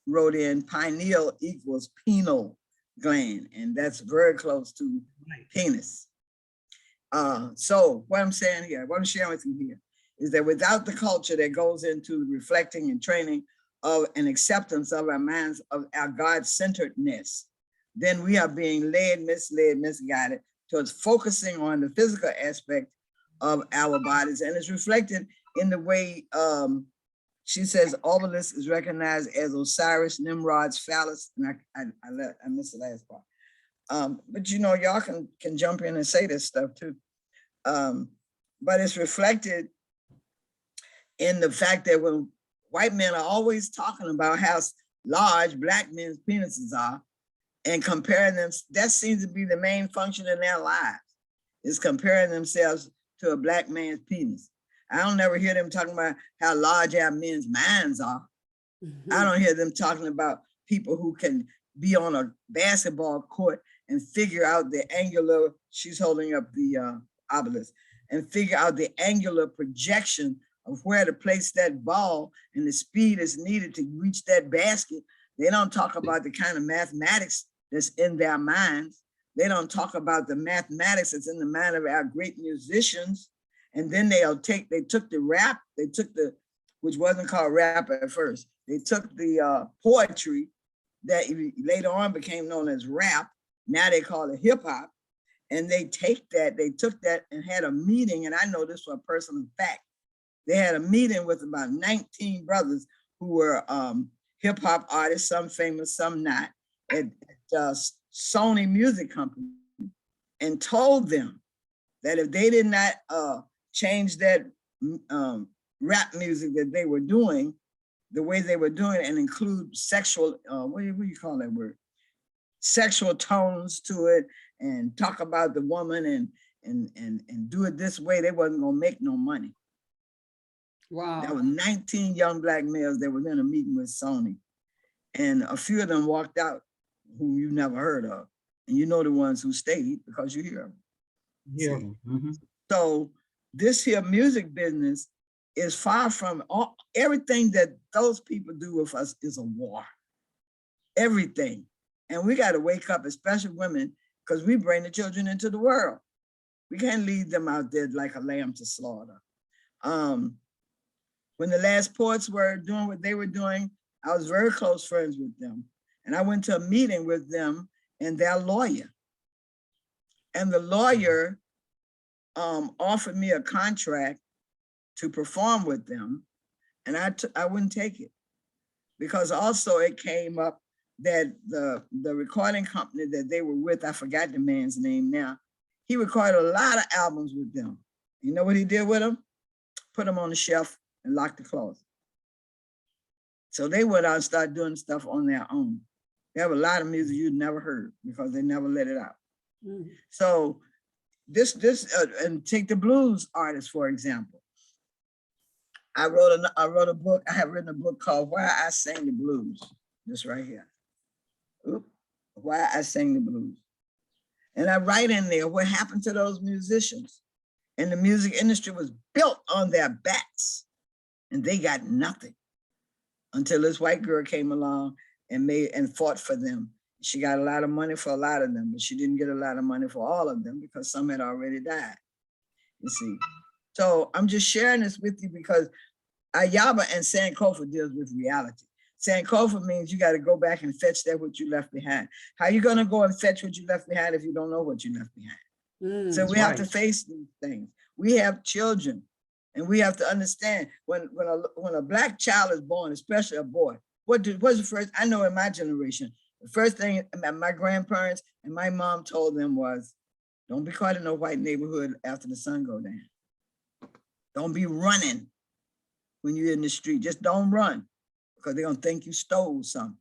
wrote in pineal equals penile gland, and that's very close to penis. So what I'm saying here, what I'm sharing with you here, is that without the culture that goes into reflecting and training of an acceptance of our minds, of our God-centeredness, then we are being led, misled, misguided towards focusing on the physical aspect of our bodies. And it's reflected in the way she says Obelisk is recognized as Osiris, Nimrod's phallus, and I missed the last part. But you know, y'all can jump in and say this stuff too. But it's reflected in the fact that when white men are always talking about how large black men's penises are and comparing them, that seems to be the main function in their lives, is comparing themselves to a black man's penis. I don't never hear them talking about how large our men's minds are. I don't hear them talking about people who can be on a basketball court and figure out the angular, she's holding up the obelisk, and figure out the angular projection of where to place that ball and the speed is needed to reach that basket. They don't talk about the kind of mathematics that's in their minds. They don't talk about the mathematics that's in the mind of our great musicians. And then they took the rap, which wasn't called rap at first. They took the poetry that later on became known as rap. Now they call it hip hop. And they took that and had a meeting. And I know this for a personal fact. They had a meeting with about 19 brothers who were hip hop artists, some famous, some not, at Sony Music Company, and told them that if they did not change that rap music that they were doing, the way they were doing it, and include sexual, what do you call that word? Sexual tones to it, and talk about the woman and do it this way, they wasn't gonna make no money. Wow. There were 19 young black males that were in a meeting with Sony. And a few of them walked out who you never heard of. And you know the ones who stayed because you hear them. Yeah. So this here music business is far from everything that those people do with us is a war. Everything. And we got to wake up, especially women, because we bring the children into the world. We can't leave them out there like a lamb to slaughter. When the last poets were doing what they were doing, I was very close friends with them. And I went to a meeting with them and their lawyer. And the lawyer offered me a contract to perform with them. And I wouldn't take it, because also it came up that the recording company that they were with, I forgot the man's name now, he recorded a lot of albums with them. You know what he did with them? Put them on the shelf and locked the closet. So they went out and started doing stuff on their own. They have a lot of music you'd never heard because they never let it out. So and take the blues artists, for example. I wrote a book. I have written a book called Why I Sing the Blues. This right here. Why I Sing the Blues. And I write in there what happened to those musicians. And the music industry was built on their backs, and they got nothing until this white girl came along and fought for them. She got a lot of money for a lot of them, but she didn't get a lot of money for all of them because some had already died, you see. So I'm just sharing this with you because Ayaba and Sankofa deals with reality. Sankofa means you got to go back and fetch that what you left behind. How you going to go and fetch what you left behind if you don't know what you left behind? So we have to face these things. We have children, and we have to understand when a black child is born, especially a boy, what's the first, I know in my generation, the first thing my grandparents and my mom told them was, don't be caught in no white neighborhood after the sun go down. Don't be running when you're in the street. Just don't run, because they're gonna think you stole something.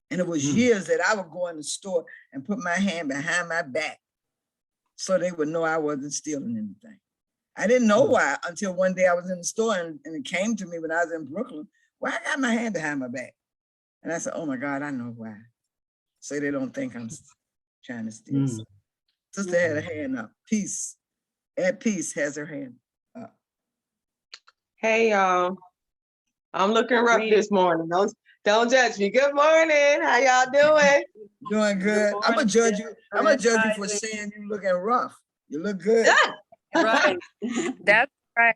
And it was years that I would go in the store and put my hand behind my back so they would know I wasn't stealing anything. I didn't know why until one day I was in the store and it came to me when I was in Brooklyn. Why I got my hand behind my back? And I said, oh my God, I know why. So they don't think I'm trying to steal. So sister had her hand up. Peace. At Peace has her hand up. Hey y'all. I'm looking rough this morning. Don't judge me. Good morning. How y'all doing? Doing good. I'm gonna judge you. I'm gonna judge you for saying you looking rough. You look good. Right. That's right.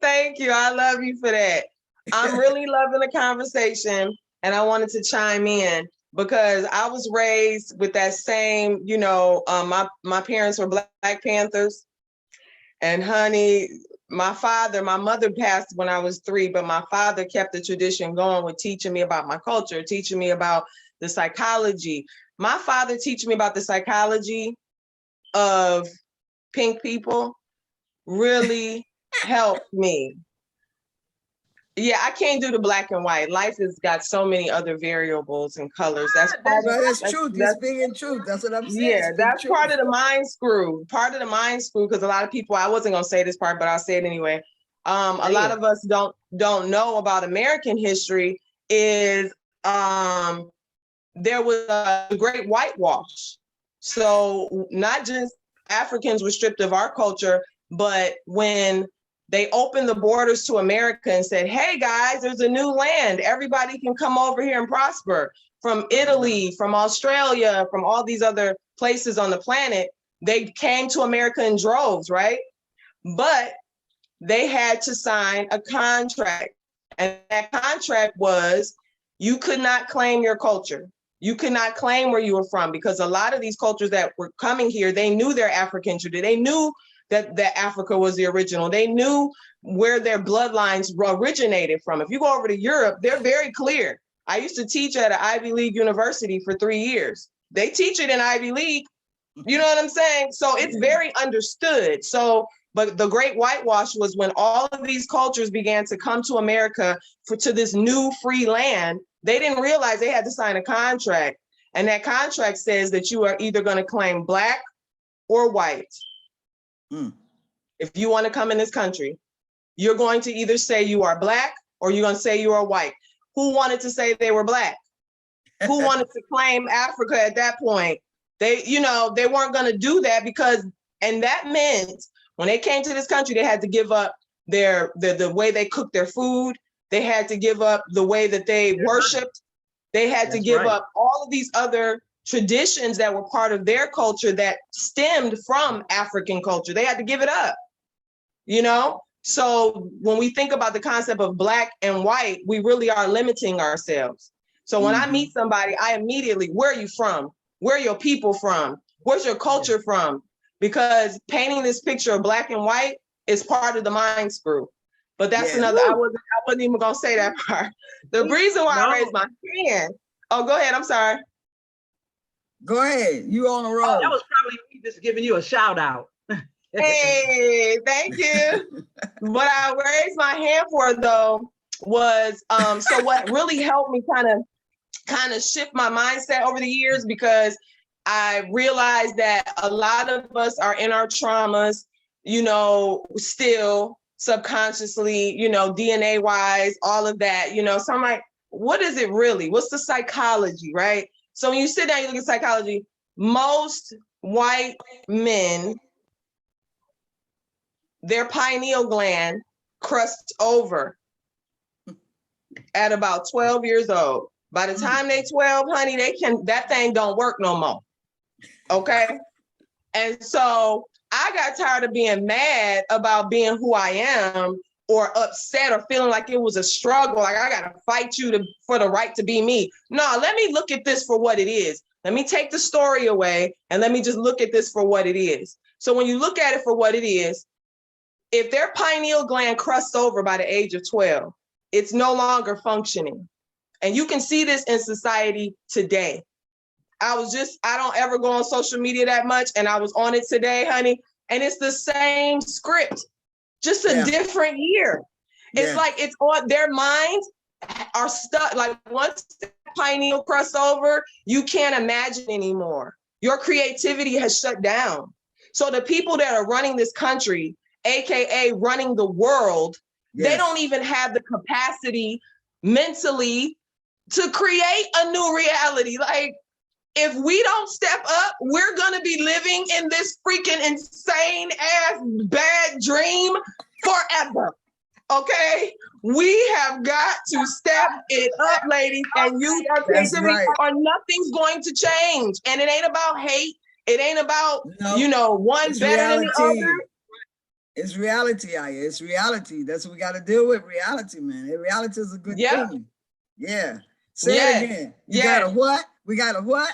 Thank you. I love you for that. I'm really loving the conversation, and I wanted to chime in because I was raised with that same, my parents were Black Panthers, and honey, my mother passed when I was 3, but my father kept the tradition going with teaching me about my culture, teaching me about the psychology. My father teaching me about the psychology of pink people really helped me. Yeah, I can't do the black and white. Life has got so many other variables and colors. That's truth. You're speaking truth. That's what I'm saying. Yeah, that's part of the mind screw. Part of the mind screw, because a lot of people, I wasn't gonna say this part, but I'll say it anyway. A lot of us don't know about American history is there was a great whitewash. So not just Africans were stripped of our culture, but when they opened the borders to America and said, hey guys, there's a new land. Everybody can come over here and prosper. From Italy, from Australia, from all these other places on the planet, they came to America in droves, right? But they had to sign a contract. And that contract was, you could not claim your culture. You could not claim where you were from, because a lot of these cultures that were coming here, they knew their African tradition. They knew that Africa was the original. They knew where their bloodlines originated from. If you go over to Europe, they're very clear. I used to teach at an Ivy League university for 3 years. They teach it in Ivy League. You know what I'm saying? So it's very understood. So, but the great whitewash was when all of these cultures began to come to America to this new free land. They didn't realize they had to sign a contract. And that contract says that you are either going to claim Black or white. If you want to come in this country, you're going to either say you are Black or you're going to say you are white. Who wanted to say they were Black? Who wanted to claim Africa at that point? They weren't going to do that and that meant when they came to this country, they had to give up the way they cooked their food. They had to give up the way that they worshiped. They had to give up all of these other traditions that were part of their culture that stemmed from African culture. They had to give it up, So when we think about the concept of Black and white, we really are limiting ourselves. So when I meet somebody, I immediately, where are you from? Where are your people from? Where's your culture from? Because painting this picture of Black and white is part of the mind screw. But that's another, I wasn't even gonna say that part. The reason why I raised my hand. Oh, go ahead, I'm sorry. Go ahead, you on the road. That was probably me just giving you a shout out. Hey, thank you. What I raised my hand for though was, so what really helped me kind of shift my mindset over the years, because I realized that a lot of us are in our traumas, still subconsciously, DNA wise, all of that, so I'm like, what is it really? What's the psychology, right? So when you sit down, you look at psychology, most white men, their pineal gland crusts over at about 12 years old. By the time they 12, honey, that thing don't work no more. Okay. And so I got tired of being mad about being who I am, or upset, or feeling like it was a struggle. Like I got to fight you for the right to be me. No, let me look at this for what it is. Let me take the story away and let me just look at this for what it is. So when you look at it for what it is, if their pineal gland crusts over by the age of 12, it's no longer functioning. And you can see this in society today. I don't ever go on social media that much, and I was on it today, honey, and it's the same script, just a different year. It's like it's on their minds are stuck. Like once the pineal crust over, you can't imagine anymore. your creativity has shut down. So the people that are running this country, AKA running the world, they don't even have the capacity mentally to create a new reality. Like, if we don't step up, we're gonna be living in this freaking insane ass bad dream forever. Okay? We have got to step it up, ladies, and use our creativity, or nothing's going to change. And it ain't about hate. It ain't about, one better than the other. It's reality, Aya. It's reality. That's what we got to deal with. Reality, man. And reality is a good thing. Yeah. Say it again. You got a what? We got a what?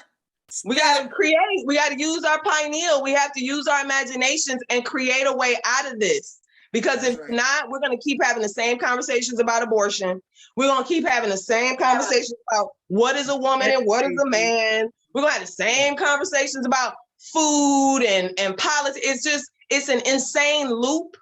We got to create. We got to use our pineal. We have to use our imaginations and create a way out of this. Because if not, we're going to keep having the same conversations about abortion. We're going to keep having the same conversations about what is a woman and what is a man. We're going to have the same conversations about food and politics. It's an insane loop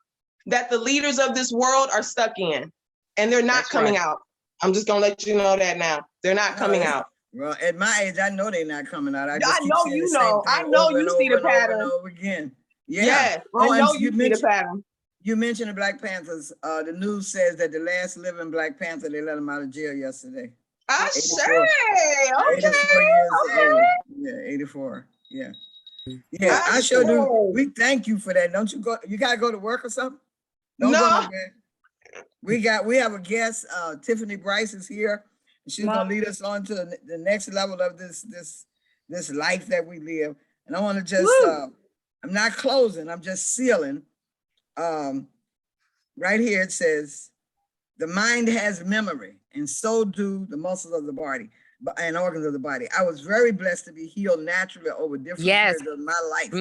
that the leaders of this world are stuck in, and they're not coming out. I'm just going to let you know that now. They're not coming out. Well, at my age, I know they're not coming out. I know you know. I know you see the pattern. Over again. Yeah. I know you see the pattern. You mentioned the Black Panthers. The news says that the last living Black Panther, they let him out of jail yesterday. I say, okay. 84 years old. Yeah, 84. Yeah. Yeah, I sure do. We thank you for that. Don't you go? You gotta go to work or something? Don't go nowhere. We have a guest. Tiffany Bryce is here. She's gonna lead us on to the next level of this life that we live. And I want to just I'm not closing. I'm just sealing. Right here it says, the mind has memory, and so do the muscles of the body and organs of the body. I was very blessed to be healed naturally over different periods of my life,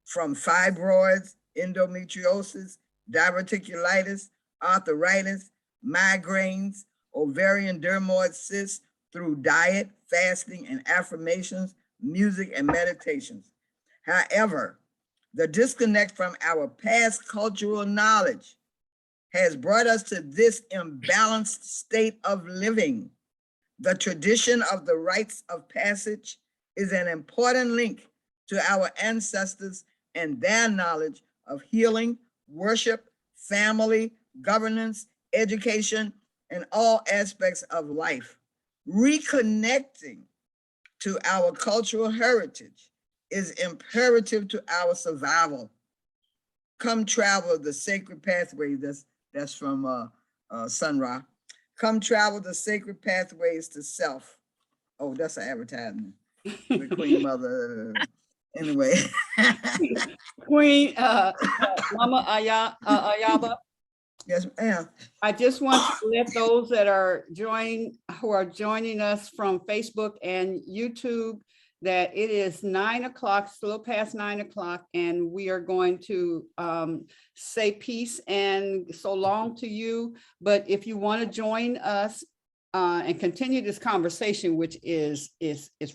from fibroids, endometriosis, diverticulitis, arthritis, migraines, ovarian dermoid cysts, through diet, fasting, and affirmations, music, and meditations. However, the disconnect from our past cultural knowledge has brought us to this imbalanced state of living. The tradition of the rites of passage is an important link to our ancestors and their knowledge of healing, worship, family, governance, education, and all aspects of life. Reconnecting to our cultural heritage is imperative to our survival. Come travel the sacred pathways. That's from Sun Ra. Come travel the sacred pathways to self. Oh, that's an advertisement. The Queen Mother. Anyway. Queen Mama Ayaba. Yes, ma'am. I just want to let those that are joining us from Facebook and YouTube that it is 9 o'clock, it's a little past 9 o'clock, and we are going to say peace and so long to you. But if you want to join us and continue this conversation, which is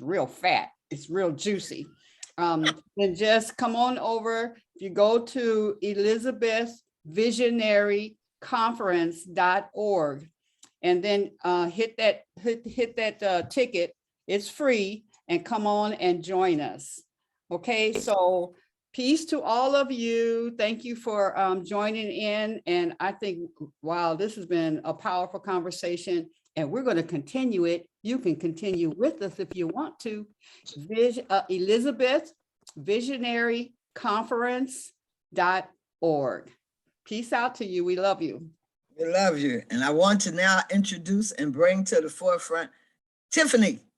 real fat, it's real juicy, then just come on over. If you go to ElizabethVisionaryConference.org and then hit that ticket, it's free, and come on and join us. Okay, so peace to all of you. Thank you for joining in. And I think, wow, this has been a powerful conversation, and we're going to continue it. You can continue with us if you want to. ElizabethVisionaryConference.org. Peace out to you. We love you. We love you. And I want to now introduce and bring to the forefront Tiffany.